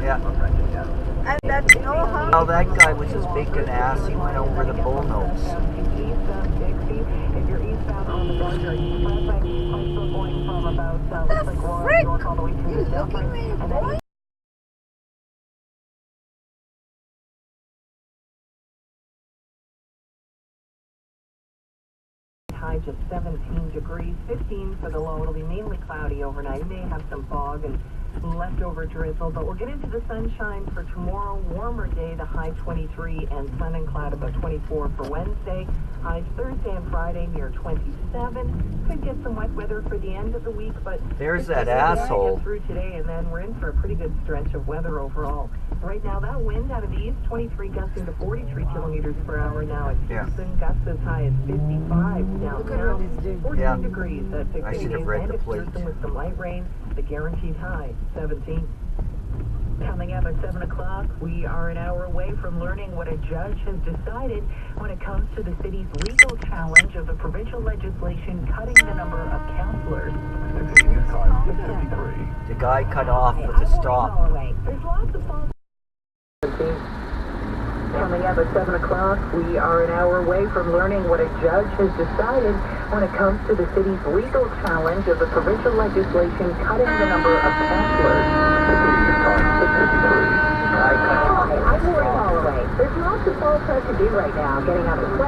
Yeah. And that's no how. Well, that guy was just big an ass. He went over the bullnose. The frick? You looking at me, boy? High just 17 degrees, 15 for the low. It'll be mainly cloudy overnight. We may have some fog and leftover drizzle, but we'll get into the sunshine for tomorrow. Warmer day, the high 23, and sun and cloud about 24 for Wednesday. Highs Thursday and Friday near 27. Could get some wet weather for the end of the week, but there's that asshole. Get through today, and then we're in for a pretty good stretch of weather overall. Right now, that wind out of the east, 23 gusting to 43 kilometers per hour now at Neilson. Gusts as high as 55 downtown. 14 degrees at 6 I should have read the plate. With some light rain, the guaranteed high 17. Coming up at 7 o'clock, we are an hour away from learning what a judge has decided when it comes to the city's legal challenge of the provincial legislation cutting the number of counselors. The guy cut off with a stop. There's lots of false. Coming up at 7 o'clock, we are an hour away from learning what a judge has decided when it comes to the city's legal challenge of the provincial legislation cutting the number of counselors. I'm Lori Holloway. There's lots of fall prep to do right now, getting out of the sweater.